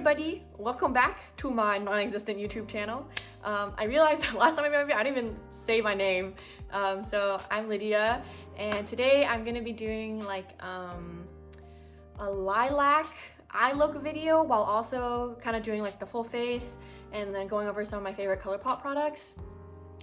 everybody, welcome back to my non-existent YouTube channel. I realized last time I made a video, I didn't even say my name. So I'm Lydia, and today I'm gonna be doing like a lilac eye look video while also kind of doing like the full face and then going over some of my favorite Colourpop products.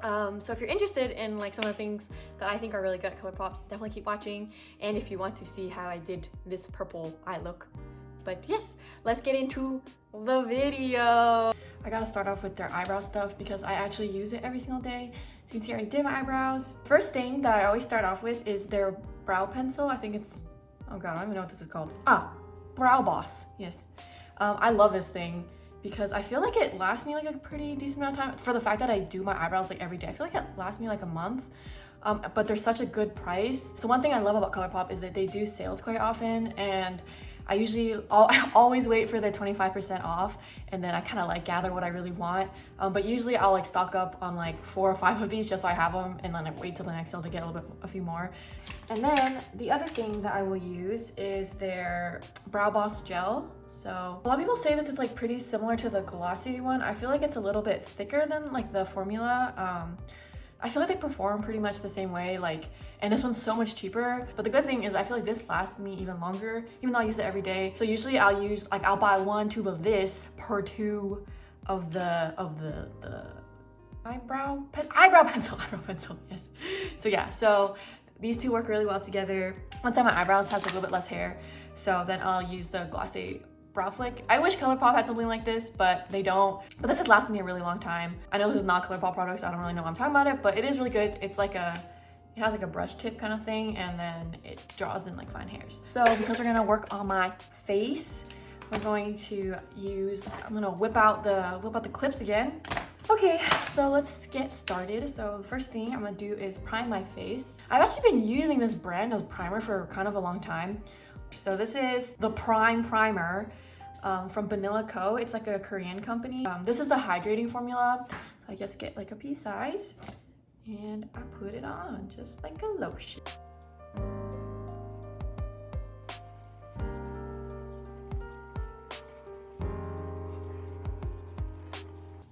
So if you're interested in like some of the things that I think are really good at Colourpop, definitely keep watching. And if you want to see how I did this purple eye look. But yes, let's get into the video. I gotta start off with their eyebrow stuff because I actually use it every single day. So you can see I already did my eyebrows. First thing that I always start off with is their brow pencil. I think it's, oh god, I don't even know what this is called. Brow Boss, yes. I love this thing because I feel like it lasts me like a pretty decent amount of time. For the fact that I do my eyebrows like every day, I feel like it lasts me like a month. But they're such a good price. So one thing I love about Colourpop is that they do sales quite often, and I always wait for their 25% off, and then I kind of like gather what I really want. But usually I'll like stock up on like 4 or 5 of these just so I have them, and then I wait till the next sale to get a few more. And then the other thing that I will use is their Brow Boss gel. So a lot of people say this is like pretty similar to the glossy one. I feel like it's a little bit thicker than like the formula. I feel like they perform pretty much the same way, like, and this one's so much cheaper. But the good thing is I feel like this lasts me even longer, even though I use it every day. So usually I'll buy 1 tube of this per 2 of the eyebrow pencil, yes. So yeah, so these two work really well together. One side of my eyebrows has a little bit less hair, so then I'll use the glossy brow flick. I wish Colourpop had something like this, but they don't. But this has lasted me a really long time. I know this is not Colourpop products, so I don't really know what I'm talking about it, but it is really good. It's like it has like a brush tip kind of thing, and then it draws in like fine hairs. So because we're gonna work on my face, we're going to I'm gonna whip out the clips again. Okay, so let's get started. So the first thing I'm gonna do is prime my face. I've actually been using this brand as primer for kind of a long time. So this is the Prime Primer from Vanilla Co. It's like a Korean company. This is the hydrating formula. So I just get like a pea size and I put it on just like a lotion.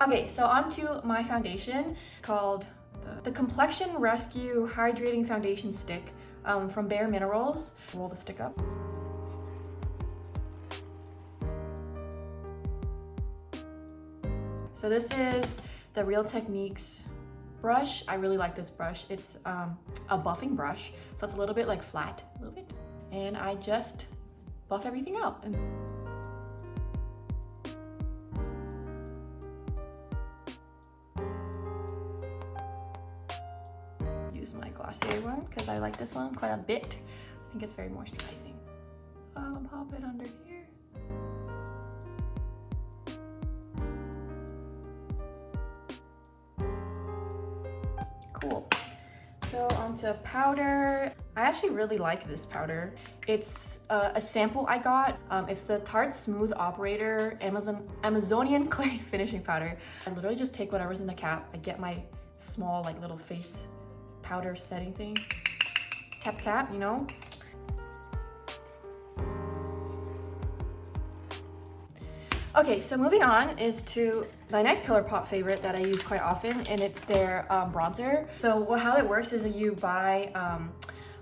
Okay, so onto my foundation called the Complexion Rescue Hydrating Foundation Stick from Bare Minerals. Roll the stick up. So this is the Real Techniques brush. I really like this brush. It's a buffing brush, so it's a little bit like flat, a little bit. And I just buff everything out. Use my Glossier one because I like this one quite a bit. I think it's very moisturizing. I'll pop it under here. Cool. So onto powder. I actually really like this powder. It's a sample I got. It's the Tarte Smooth Operator Amazonian Clay Finishing Powder. I literally just take whatever's in the cap. I get my small like little face powder setting thing. Tap tap, you know. Okay, so moving on is to my next Colourpop favorite that I use quite often, and it's their bronzer. So how it works is that you buy,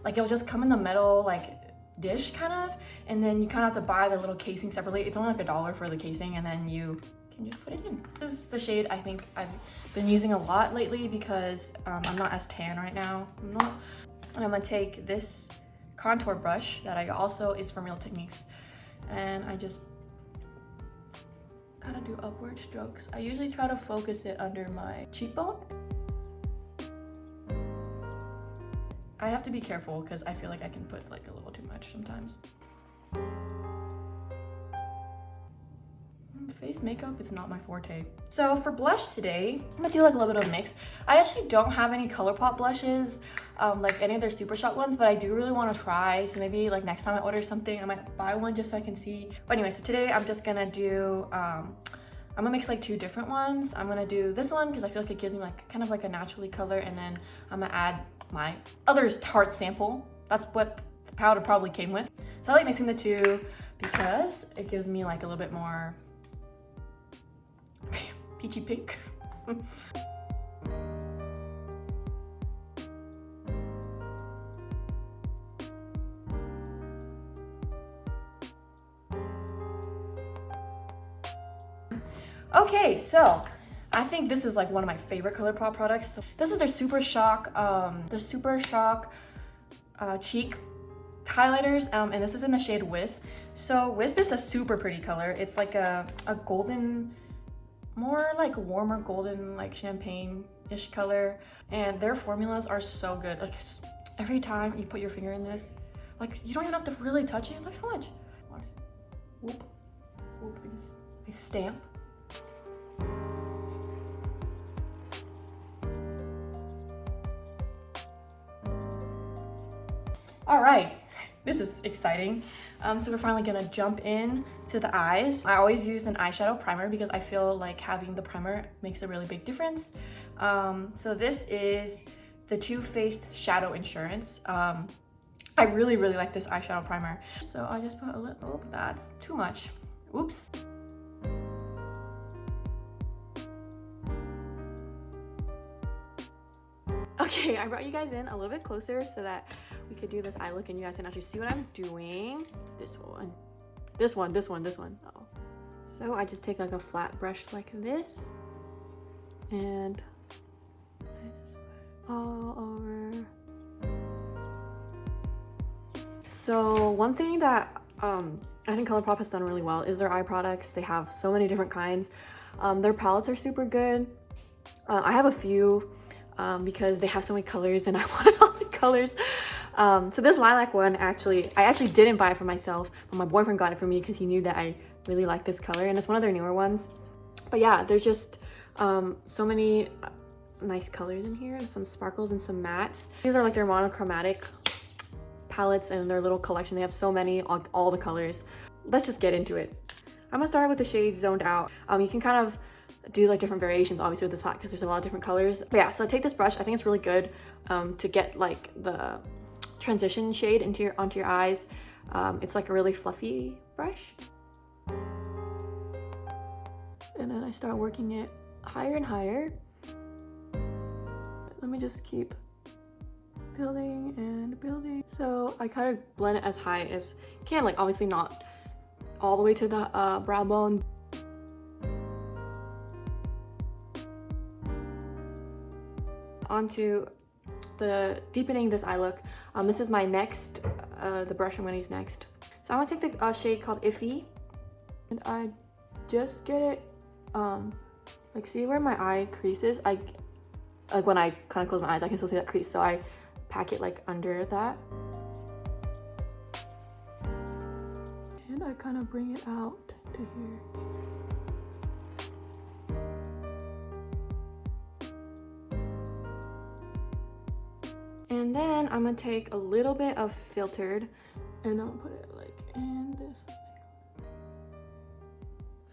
like it'll just come in the metal like dish kind of, and then you kind of have to buy the little casing separately. It's only like $1 for the casing, and then you can just put it in. This is the shade I think I've been using a lot lately because I'm not as tan right now. And I'm gonna take this contour brush that I also is from Real Techniques, and I just kind of do upward strokes. I usually try to focus it under my cheekbone. I have to be careful because I feel like I can put like a little too much sometimes. Face makeup is not my forte. So for blush today, I'm gonna do like a little bit of a mix. I actually don't have any Colourpop blushes, like any of their super shot ones, but I do really want to try. So maybe like next time I order something, I might buy one just so I can see. But anyway, so today I'm just gonna do, I'm gonna mix like 2 different ones. I'm gonna do this one because I feel like it gives me like kind of like a naturally color, and then I'm gonna add my other Tarte sample. That's what the powder probably came with. So I like mixing the two because it gives me like a little bit more peachy pink. Okay, so I think this is like one of my favorite Colourpop products. This is their Super Shock, cheek highlighters, and this is in the shade Wisp. So Wisp is a super pretty color. It's like a golden, more like warmer golden, like champagne-ish color. And their formulas are so good. Like every time you put your finger in this, like you don't even have to really touch it. Look at how much. Whoop, whoop, I stamp. All right, this is exciting. So we're finally gonna jump in to the eyes. I always use an eyeshadow primer because I feel like having the primer makes a really big difference. So this is the Too Faced Shadow Insurance. I really like this eyeshadow primer. So I just put a little, oh, that's too much. Oops. Okay, I brought you guys in a little bit closer so that we could do this eye look and you guys can actually see what I'm doing. This one. Oh. So I just take like a flat brush like this and I just put it all over. So one thing that I think Colourpop has done really well is their eye products. They have so many different kinds. Their palettes are super good. I have a few because they have so many colors and I wanted all the colors. So this lilac one, I actually didn't buy it for myself, but my boyfriend got it for me because he knew that I really like this color and it's one of their newer ones. But yeah, there's just so many nice colors in here and some sparkles and some mattes. These are like their monochromatic palettes and their little collection. They have so many, all the colors. Let's just get into it. I'm gonna start with the shade Zoned Out. You can kind of do like different variations obviously with this palette because there's a lot of different colors. But yeah, so take this brush. I think it's really good to get like the transition shade onto your eyes. It's like a really fluffy brush. And then I start working it higher and higher. Let me just keep building and building. So I kind of blend it as high as I can, like obviously not all the way to the brow bone. Onto the deepening this eye look. This is my next, the brush I'm gonna use next. So I'm gonna take the shade called Iffy, and I just get it, like see where my eye crease is? Like when I kind of close my eyes, I can still see that crease, so I pack it like under that. And I kind of bring it out to here. And then I'm gonna take a little bit of Filtered and I'm gonna put it like in this. I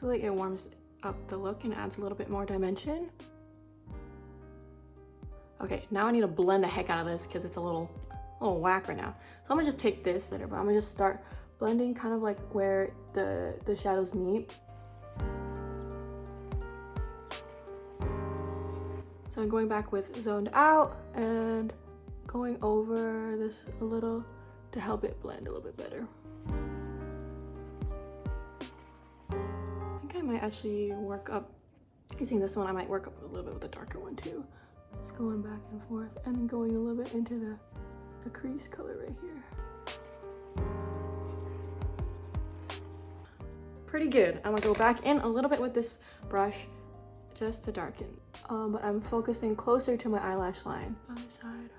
feel like it warms up the look and adds a little bit more dimension. Okay, now I need to blend the heck out of this because it's a little whack right now. So I'm gonna just take this later, but I'm gonna just start blending kind of like where the shadows meet. So I'm going back with Zoned Out and going over this a little to help it blend a little bit better. I think I might actually work up, using this one, I might work up a little bit with the darker one too. Just going back and forth and then going a little bit into the crease color right here. Pretty good. I'm gonna go back in a little bit with this brush just to darken. But I'm focusing closer to my eyelash line. Other side.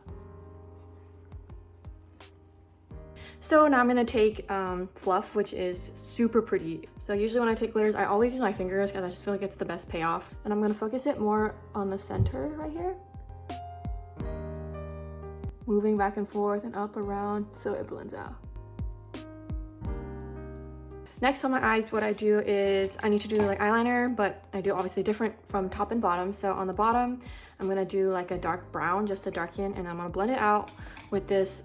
So now I'm gonna take Fluff, which is super pretty. So usually when I take glitters, I always use my fingers because I just feel like it's the best payoff. And I'm gonna focus it more on the center right here. Moving back and forth and up around so it blends out. Next on my eyes, what I do is I need to do like eyeliner, but I do obviously different from top and bottom. So on the bottom, I'm gonna do like a dark brown just to darken, and I'm gonna blend it out with this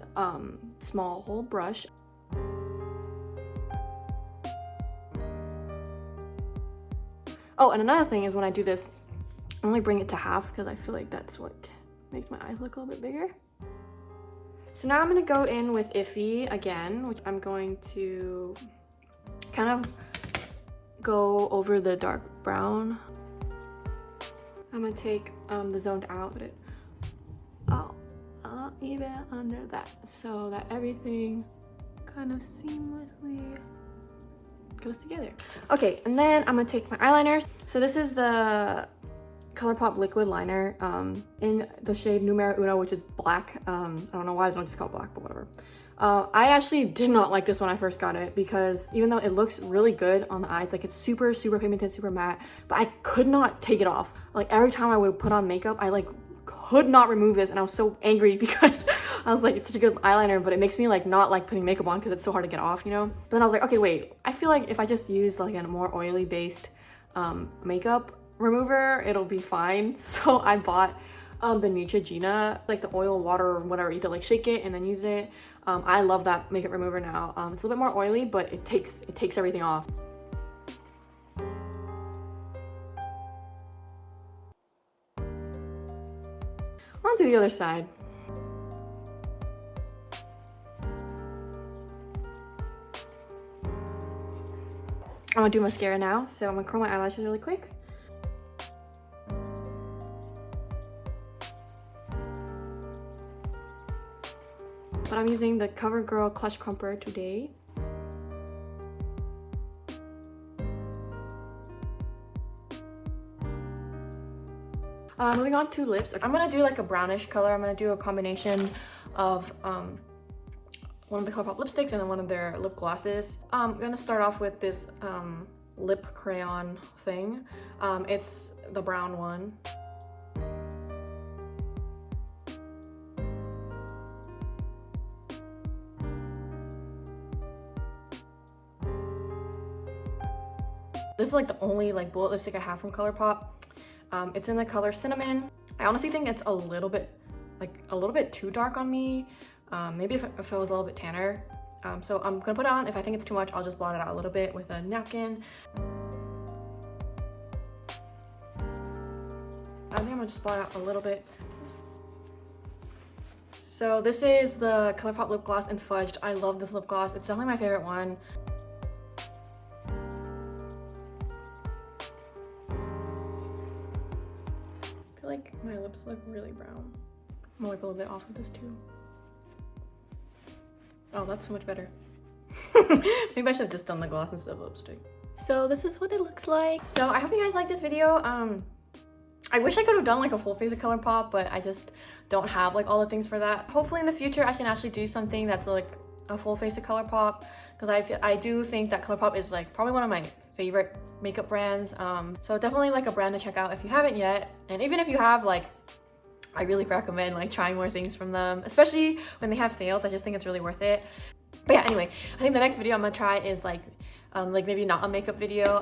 small hole brush. Oh, and another thing is when I do this, I only bring it to half because I feel like that's what makes my eyes look a little bit bigger. So now I'm gonna go in with Iffy again, which I'm going to kind of go over the dark brown. I'm gonna take the zoned out, put it even under that so that everything kind of seamlessly goes together. Okay, and then I'm gonna take my eyeliners. So this is the Colourpop liquid liner in the shade Numero Uno, which is black. I don't know why they don't just call it black, but whatever. I actually did not like this when I first got it because even though it looks really good on the eyes, like it's super pigmented, super matte, but I could not take it off. Like every time I would put on makeup, I like could not remove this, and I was so angry because I was like, it's such a good eyeliner, but it makes me like not like putting makeup on because it's so hard to get off, you know? But then I was like, okay, wait, I feel like if I just use like a more oily based makeup remover, it'll be fine. So I bought the Neutrogena, like the oil, water, or whatever. You could like shake it and then use it. I love that makeup remover now. It's a little bit more oily, but it takes everything off. On to the other side. I'm gonna do mascara now, so I'm gonna curl my eyelashes really quick. But I'm using the CoverGirl Clutch Crumper today. Moving on to lips. I'm gonna do like a brownish color. I'm gonna do a combination of one of the Colourpop lipsticks and then one of their lip glosses. I'm gonna start off with this lip crayon thing. It's the brown one. This is like the only like bullet lipstick I have from Colourpop. It's in the color Cinnamon. I honestly think it's a little bit too dark on me. Maybe if it was a little bit tanner. So I'm gonna put it on. If I think it's too much, I'll just blot it out a little bit with a napkin. I think I'm gonna just blot out a little bit. So this is the Colourpop lip gloss in Fudged. I love this lip gloss. It's definitely my favorite one. I feel like my lips look really brown. I'm gonna wipe a little bit off of this too. Oh, that's so much better. Maybe I should have just done the gloss instead of lipstick. So this is what it looks like. So I hope you guys like this video. I wish I could have done like a full face of Colourpop, but I just don't have like all the things for that. Hopefully in the future I can actually do something that's like a full face of Colourpop, because I do think that Colourpop is like probably one of my favorite makeup brands. So definitely like a brand to check out if you haven't yet. And even if you have, like, I really recommend like trying more things from them, especially when they have sales. I just think it's really worth it. But yeah, anyway, I think the next video I'm gonna try is like maybe not a makeup video,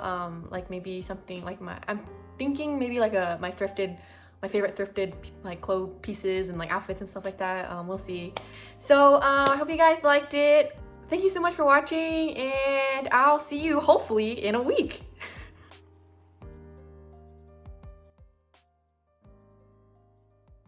like maybe something like I'm thinking maybe like my favorite thrifted like clothes pieces and like outfits and stuff like that. We'll see. So I hope you guys liked it. Thank you so much for watching, and I'll see you hopefully in a week.